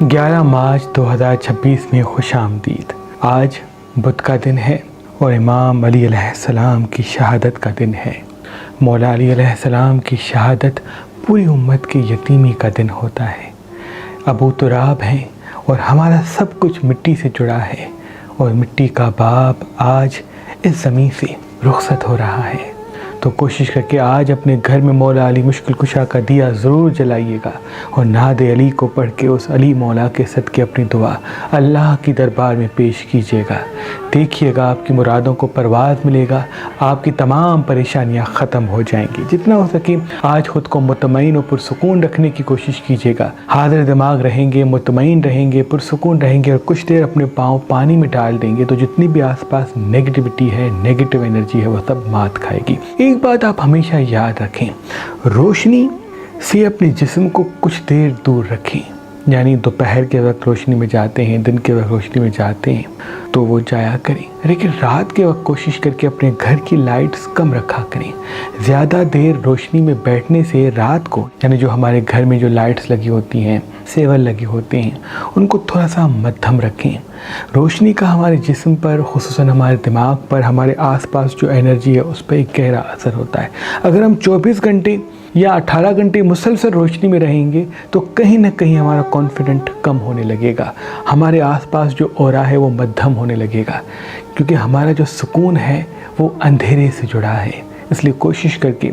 11 مارچ 2026 میں خوش آمدید۔ آج بدھ کا دن ہے اور امام علی علیہ السلام کی شہادت کا دن ہے۔ مولا علی علیہ السلام کی شہادت پوری امت کی یتیمی کا دن ہوتا ہے۔ ابو تراب ہیں اور ہمارا سب کچھ مٹی سے جڑا ہے، اور مٹی کا باپ آج اس زمین سے رخصت ہو رہا ہے۔ تو کوشش کر کے آج اپنے گھر میں مولا علی مشکل کشا کا دیا ضرور جلائیے گا، اور نعت علی کو پڑھ کے اس علی مولا کے صدقے اپنی دعا اللہ کی دربار میں پیش کیجیے گا۔ دیکھیے گا آپ کی مرادوں کو پرواز ملے گا، آپ کی تمام پریشانیاں ختم ہو جائیں گی۔ جتنا ہو سکے آج خود کو مطمئن اور پرسکون رکھنے کی کوشش کیجیے گا۔ حاضر دماغ رہیں گے، مطمئن رہیں گے، پرسکون رہیں گے، اور کچھ دیر اپنے پاؤں پانی میں ڈال دیں گے تو جتنی بھی آس پاس نیگیٹیوٹی ہے، نیگیٹیو انرجی ہے، وہ سب مات کھائے گی۔ ایک بات آپ ہمیشہ یاد رکھیں، روشنی سے اپنے جسم کو کچھ دیر دور رکھیں۔ یعنی دوپہر کے وقت روشنی میں جاتے ہیں، دن کے وقت روشنی میں جاتے ہیں تو وہ جایا کریں، لیکن رات کے وقت کوشش کر کے اپنے گھر کی لائٹس کم رکھا کریں۔ زیادہ دیر روشنی میں بیٹھنے سے رات کو، یعنی جو ہمارے گھر میں جو لائٹس لگی ہوتی ہیں، سیور لگے ہوتے ہیں، ان کو تھوڑا سا مدھم رکھیں۔ روشنی کا ہمارے جسم پر، خصوصاً ہمارے دماغ پر، ہمارے آس پاس جو انرجی ہے اس پہ ایک گہرا اثر ہوتا ہے۔ اگر ہم 24 گھنٹے یا 18 گھنٹے مسلسل روشنی میں رہیں گے تو کہیں نہ کہیں ہمارا کانفیڈنٹ کم ہونے لگے گا، ہمارے آس پاس جو اورا ہے وہ مدھم ہونے لگے گا، کیونکہ ہمارا جو سکون ہے وہ اندھیرے سے جڑا ہے۔ اس لیے کوشش کر کے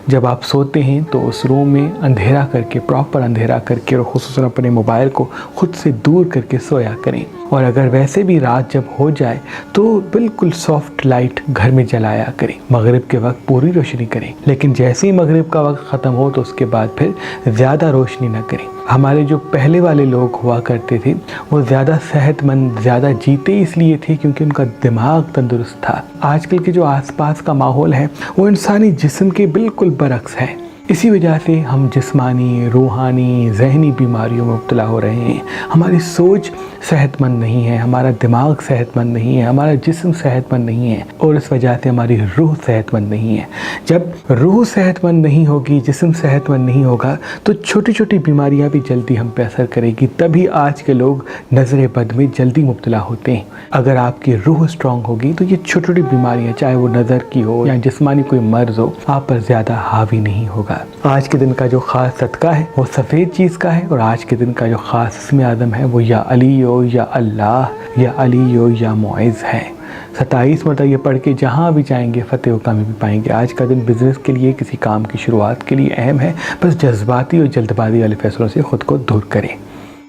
جب آپ سوتے ہیں تو اس روم میں اندھیرا کر کے، پراپر اندھیرا کر کے، اور خصوصاً اپنے موبائل کو خود سے دور کر کے سویا کریں۔ اور اگر ویسے بھی رات جب ہو جائے تو بالکل سافٹ لائٹ گھر میں جلایا کریں۔ مغرب کے وقت پوری روشنی کریں، لیکن جیسے ہی مغرب کا وقت ختم ہو تو اس کے بعد پھر زیادہ روشنی نہ کریں۔ ہمارے جو پہلے والے لوگ ہوا کرتے تھے وہ زیادہ صحت مند، زیادہ جیتے اس لیے تھے کیونکہ ان کا دماغ تندرست تھا۔ آج کل کے جو آس پاس کا ماحول ہے وہ انسانی جسم کے بالکل برعکس ہے۔ اسی وجہ سے ہم جسمانی، روحانی، ذہنی بیماریوں میں مبتلا ہو رہے ہیں۔ ہماری سوچ صحت مند نہیں ہے، ہمارا دماغ صحت مند نہیں ہے، ہمارا جسم صحت مند نہیں ہے، اور اس وجہ سے ہماری روح صحت مند نہیں ہے۔ جب روح صحت مند نہیں ہوگی، جسم صحت مند نہیں ہوگا تو چھوٹی چھوٹی بیماریاں بھی جلدی ہم پہ اثر کرے گی۔ تبھی آج کے لوگ نظر بد میں جلدی مبتلا ہوتے ہیں۔ اگر آپ کی روح اسٹرانگ ہوگی تو یہ چھوٹی چھوٹی بیماریاں، چاہے وہ نظر کی ہو یا جسمانی کوئی مرض ہو، آپ پر زیادہ حاوی نہیں ہوگا۔ آج کے دن کا جو خاص صدقہ ہے وہ سفید چیز کا ہے، اور آج کے دن کا جو خاص اسم اعظم ہے وہ یا علی ہو، یا اللہ، یا علی ہو، یا معز ہے۔ 27 مرتبہ یہ پڑھ کے جہاں بھی جائیں گے فتح و کامیابی پائیں گے۔ آج کا دن بزنس کے لیے، کسی کام کی شروعات کے لیے اہم ہے، بس جذباتی اور جلد بازی والے فیصلوں سے خود کو دور کریں۔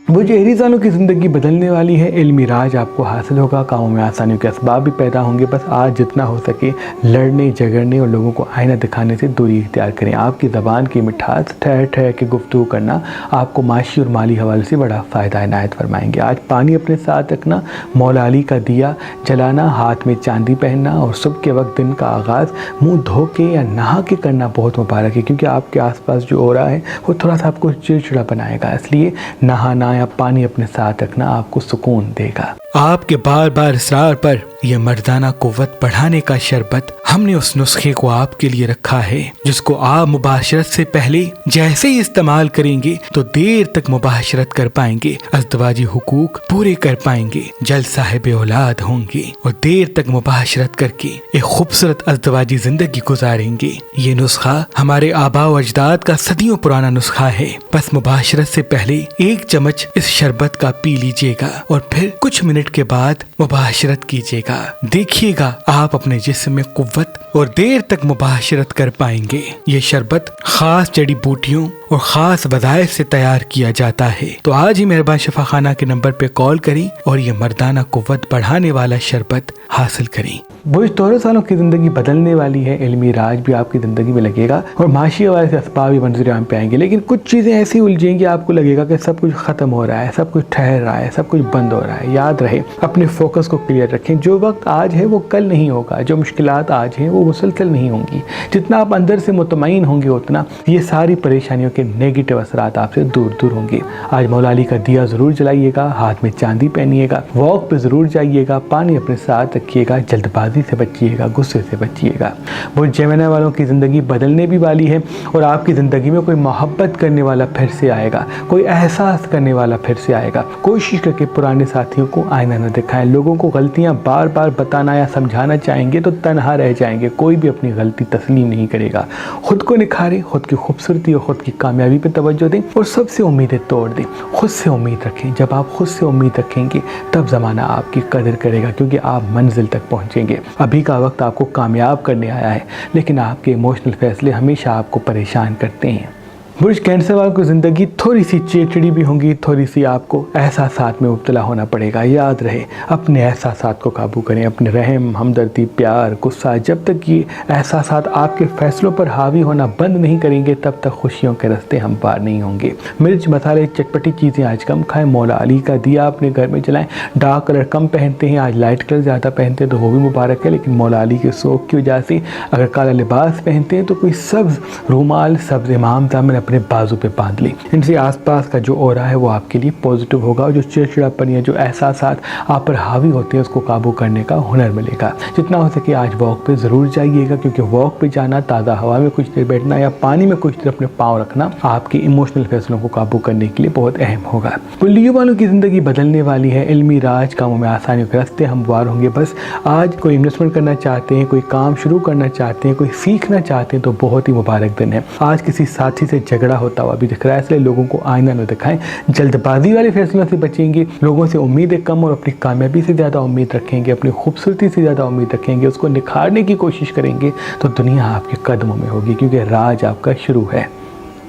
وہ جو ایریز والوں کی زندگی بدلنے والی ہے، علمی راج آپ کو حاصل ہوگا، کاموں میں آسانیوں کے اسباب بھی پیدا ہوں گے۔ بس آج جتنا ہو سکے لڑنے، جھگڑنے اور لوگوں کو آئینہ دکھانے سے دوری اختیار کریں۔ آپ کی زبان کی مٹھاس، ٹھہر ٹھہر کے گفتگو کرنا آپ کو معاشی اور مالی حوالے سے بڑا فائدہ عنایت فرمائیں گے۔ آج پانی اپنے ساتھ رکھنا، مولا علی کا دیا جلانا، ہاتھ میں چاندی پہننا، اور صبح کے وقت دن کا آغاز منہ دھو کے یا نہا کے کرنا بہت مبارک ہے، کیونکہ آپ کے آس پاس جو اورا ہے وہ تھوڑا سا آپ کو چڑچڑا بنائے گا۔ اس لیے نہانا یا پانی اپنے ساتھ رکھنا آپ کو سکون دے گا۔ آپ کے بار بار اصرار پر یہ مردانہ قوت بڑھانے کا شربت ہم نے اس نسخے کو آپ کے لیے رکھا ہے، جس کو آپ مباشرت سے پہلے جیسے ہی استعمال کریں گے تو دیر تک مباشرت کر پائیں گے، ازدواجی حقوق پورے کر پائیں گے، جلد صاحب اولاد ہوں گے، اور دیر تک مباشرت کر کے ایک خوبصورت ازدواجی زندگی گزاریں گے۔ یہ نسخہ ہمارے آباء و اجداد کا صدیوں پرانا نسخہ ہے۔ بس مباشرت سے پہلے 1 چمچ اس شربت کا پی لیجئے گا، اور پھر کچھ منٹ کے بعد مباشرت کیجئے گا۔ دیکھیے گا آپ اپنے جسم میں قوت اور دیر تک مباشرت کر پائیں گے۔ یہ شربت خاص جڑی بوٹیوں اور خاص وظائف سے تیار کیا جاتا ہے۔ تو آج ہی مہربان شفا خانہ کے نمبر پہ کال کریں اور یہ مردانہ قوت بڑھانے والا شربت حاصل کریں۔ بوجھ تورس والوں کی زندگی بدلنے والی ہے، علمی راج بھی آپ کی زندگی میں لگے گا، اور معاشی حوالے سے اسباب بھی منظر عام پہ آئیں گے، لیکن کچھ چیزیں ایسی الجھیں گی آپ کو لگے گا کہ سب کچھ ختم ہو رہا ہے، سب کچھ ٹھہر رہا ہے، سب کچھ بند ہو رہا ہے۔ یاد رہے، اپنے فوکس کو کلیئر رکھیں۔ جو وقت آج ہے وہ کل نہیں ہوگا، جو مشکلات آج ہیں وہ وہ مسلسل نہیں ہوں گی. جتنا آپ اندر سے مطمئن ہوں گے اتنا یہ ساری پریشانیوں کے نیگیٹو اثرات آپ سے دور دور ہوں گے. آج مولا علی کا دیا ضرور جلائیے گا, ہاتھ میں چاندی پہنیے گا, واک پہ ضرور جائیے گا, پانی اپنے ساتھ رکھیے گا, جلد بازی سے بچیے گا, غصے سے بچیے گا. وہ جیمنہ والوں کی زندگی بدلنے بھی والی ہے اور آپ کی زندگی میں کوئی محبت کرنے والا پھر سے آئے گا, کوئی احساس کرنے والا پھر سے آئے گا. کوشش کر کے پرانے ساتھیوں کو آئینہ نہ دکھائیں. لوگوں کو غلطیاں بار بار بتانا یا سمجھانا چاہیں گے تو تنہا رہ جائیں گے, کوئی بھی اپنی غلطی تسلیم نہیں کرے گا. خود کو نکھاریں, خود کی خوبصورتی اور خود کی کامیابی پہ توجہ دیں اور سب سے امیدیں توڑ دیں. خود سے امید رکھیں. جب آپ خود سے امید رکھیں گے تب زمانہ آپ کی قدر کرے گا, کیونکہ آپ منزل تک پہنچیں گے. ابھی کا وقت آپ کو کامیاب کرنے آیا ہے, لیکن آپ کے ایموشنل فیصلے ہمیشہ آپ کو پریشان کرتے ہیں. برج کینسر والوں کی زندگی تھوڑی سی چیچڑی بھی ہوں گی, تھوڑی سی آپ کو احساسات میں مبتلا ہونا پڑے گا. یاد رہے اپنے احساسات کو قابو کریں. اپنے رحم, ہمدردی, پیار, غصہ, جب تک یہ احساسات آپ کے فیصلوں پر حاوی ہونا بند نہیں کریں گے تب تک خوشیوں کے راستے ہموار نہیں ہوں گے. مرچ, مسالے, چٹپٹی چیزیں آج کم کھائیں. مولا علی کا دیا اپنے گھر میں جلائیں. ڈارک کلر کم پہنتے ہیں, آج لائٹ کلر زیادہ پہنتے ہیں تو وہ بھی مبارک ہے, لیکن مولا علی کے سوگ کی وجہ سے اگر کالا لباس پہنتے ہیں تو کوئی سبز رومال, سبز امام دامن اپنے بازو پہ باندھ لی. ان سے آس پاس کا جو اورا ہے وہ آپ کے لیے پوزیٹیو ہوگا, اور جو چڑچڑاپن یا جو احساسات آپ پر حاوی ہوتے ہیں اس کو قابو کرنے کا ہنر ملے گا. جتنا ہو سکے آج واک پہ ضرور جائیے گا, کیونکہ واک پہ جانا, تازہ ہوا میں کچھ دیر بیٹھنا یا پانی میں کچھ دیر اپنے پاؤں رکھنا آپ کے ایموشنل فیصلوں کو قابو کرنے کے لیے بہت اہم ہوگا. لیو والوں کی زندگی بدلنے والی ہے. علمی راج, کاموں میں آسانیوں کے راستے ہموار ہوں گے. بس آج کوئی انویسٹمنٹ کرنا چاہتے ہیں, کوئی کام شروع کرنا چاہتے ہیں, کوئی سیکھنا چاہتے ہیں تو بہت ہی مبارک دن ہے. آج کسی ساتھی سے جھگڑا ہوتا ہوا بھی دکھ رہا ہے, اس لیے لوگوں کو آئینہ نہ دکھائیں. جلد بازی والے فیصلوں سے بچیں گے. لوگوں سے امیدیں کم اور اپنی کامیابی سے زیادہ امید رکھیں گے. اپنی خوبصورتی سے زیادہ امید رکھیں گے. اس کو نکھارنے کی کوشش کریں گے تو دنیا آپ کے قدموں میں ہوگی, کیونکہ راج آپ کا شروع ہے.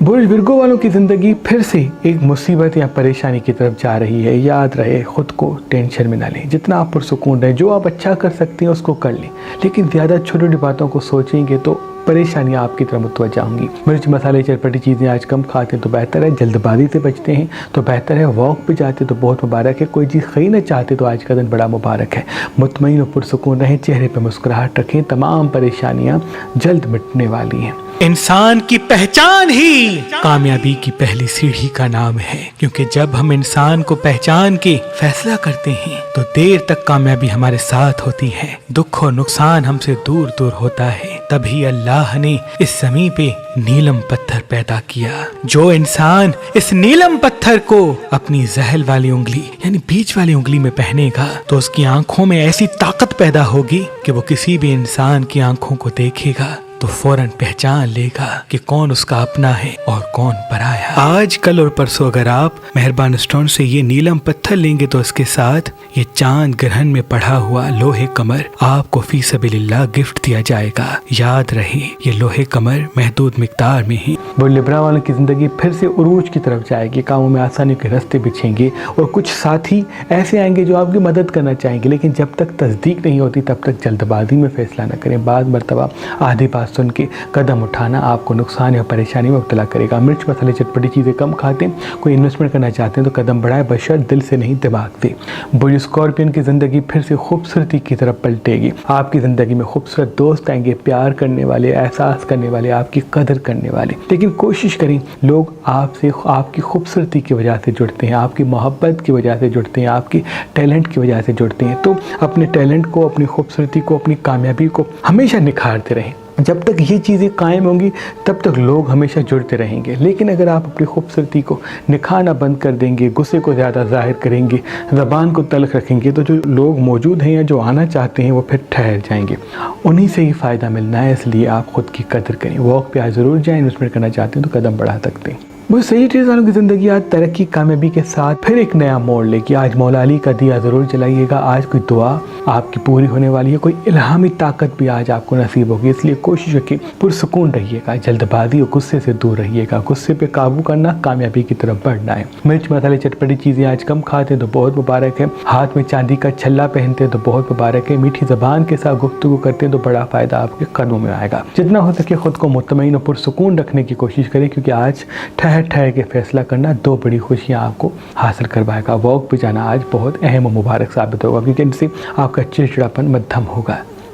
برج ورگو والوں کی زندگی پھر سے ایک مصیبت یا پریشانی کی طرف جا رہی ہے. یاد رہے خود کو ٹینشن میں نہ لیں. جتنا آپ پرسکون رہیں, جو آپ اچھا کر سکتے ہیں اس کو کر لیں, لیکن زیادہ چھوٹی چھوٹی باتوں کو سوچیں گے تو پریشانیاں آپ کی طرف متوجہ ہوں گی. مرچ, مسالے, چٹپٹی چیزیں آج کم کھاتے ہیں تو بہتر ہے. جلد بازی سے بچتے ہیں تو بہتر ہے. واک پہ جاتے تو بہت مبارک ہے. کوئی چیز خریدنا چاہتے تو آج کا دن بڑا مبارک ہے. مطمئن اور پرسکون رہیں, چہرے پہ مسکراہٹ رکھیں. تمام پریشانیاں جلد مٹنے والی ہیں. انسان کی پہچان ہی کامیابی کی پہلی سیڑھی کا نام ہے, کیونکہ جب ہم انسان کو پہچان کے فیصلہ کرتے ہیں تو دیر تک کامیابی ہمارے ساتھ ہوتی ہے. دکھ اور نقصان ہم سے دور دور ہوتا ہے. تبھی اللہ نے اس زمین پہ نیلم پتھر پیدا کیا. جو انسان اس نیلم پتھر کو اپنی زحل والی انگلی یعنی بیچ والی انگلی میں پہنے گا تو اس کی آنکھوں میں ایسی طاقت پیدا ہوگی کہ وہ کسی بھی انسان کی آنکھوں کو دیکھے گا تو فوراً پہچان لے گا کہ کون اس کا اپنا ہے اور کون پرایا. آج, کل اور پرسوں اگر آپ مہربان اسٹون سے یہ نیلم پتھر لیں گے تو اس کے ساتھ یہ چاند گرہن میں پڑھا ہوا لوہے کمر آپ کو فی سبیل اللہ گفٹ دیا جائے گا. یاد رہے یہ لوہے کمر محدود مقدار میں ہی. وہ لبرا والوں کی زندگی پھر سے عروج کی طرف جائے گی. کاموں میں آسانی کے راستے بچھیں گے اور کچھ ساتھی ایسے آئیں گے جو آپ کی مدد کرنا چاہیں گے, لیکن جب تک تصدیق نہیں ہوتی تب تک جلد بازی میں فیصلہ نہ کریں. بعض مرتبہ آدھی بات سن کے قدم اٹھانا آپ کو نقصان یا پریشانی میں مبتلا کرے گا. مرچ, مسالے, چٹپٹی چیزیں کم کھاتے ہیں, کوئی انویسٹمنٹ کرنا چاہتے ہیں تو قدم بڑھائیں, بشرط دل سے نہیں دماغ سے. برج اسکارپین کی زندگی پھر سے خوبصورتی کی طرف پلٹے گی. آپ کی زندگی میں خوبصورت دوست آئیں گے, پیار کرنے والے, احساس کرنے والے, آپ کی قدر کرنے والے. لیکن کوشش کریں, لوگ آپ سے آپ کی خوبصورتی کی وجہ سے جڑتے ہیں, آپ کی محبت کی وجہ سے جڑتے ہیں, آپ کی ٹیلنٹ کی وجہ سے جڑتے ہیں. تو اپنے ٹیلنٹ کو, اپنی خوبصورتی کو, اپنی کامیابی کو ہمیشہ نکھارتے رہیں. جب تک یہ چیزیں قائم ہوں گی تب تک لوگ ہمیشہ جڑتے رہیں گے. لیکن اگر آپ اپنی خوبصورتی کو نکھارنا بند کر دیں گے, غصے کو زیادہ ظاہر کریں گے, زبان کو تلخ رکھیں گے, تو جو لوگ موجود ہیں یا جو آنا چاہتے ہیں وہ پھر ٹھہر جائیں گے. انہی سے ہی فائدہ ملنا ہے, اس لیے آپ خود کی قدر کریں. واک پہ آج ضرور جائیں. انویسٹمنٹ کرنا چاہتے ہیں تو قدم بڑھا سکتے ہیں. وہ صحیح چیز والوں کی زندگی آج ترقی, کامیابی کے ساتھ پھر ایک نیا موڑ لے گی. آج مولا علی کا دیا ضرور جلائیے گا. آج کوئی دعا آپ کی پوری ہونے والی ہے. کوئی الہامی طاقت بھی آج آپ کو نصیب ہوگی, اس لیے کوشش رکھیں پرسکون رہیے گا. جلد بازی اور غصے سے دور رہیے گا. غصے پہ قابو کرنا کامیابی کی طرف بڑھنا ہے. مرچ, مسالے, چٹپٹی چیزیں آج کم کھاتے ہیں تو بہت مبارک ہے. ہاتھ میں چاندی کا چھلا پہنتے ہیں تو بہت مبارک ہے. میٹھی زبان کے ساتھ گفتگو کرتے ہیں تو بڑا فائدہ آپ کے قدموں میں آئے گا. جتنا ہو سکے خود کو مطمئن اور پرسکون رکھنے کی کوشش کریں, کیونکہ آج ٹھہر ٹھہر کے فیصلہ کرنا دو بڑی خوشیاں آپ کو حاصل کروائے گا. واک پہ جانا آج بہت اہم و مبارک ثابت ہوگا, کیونکہ ان سے آپ کا چڑچڑاپن مدھم ہوگا.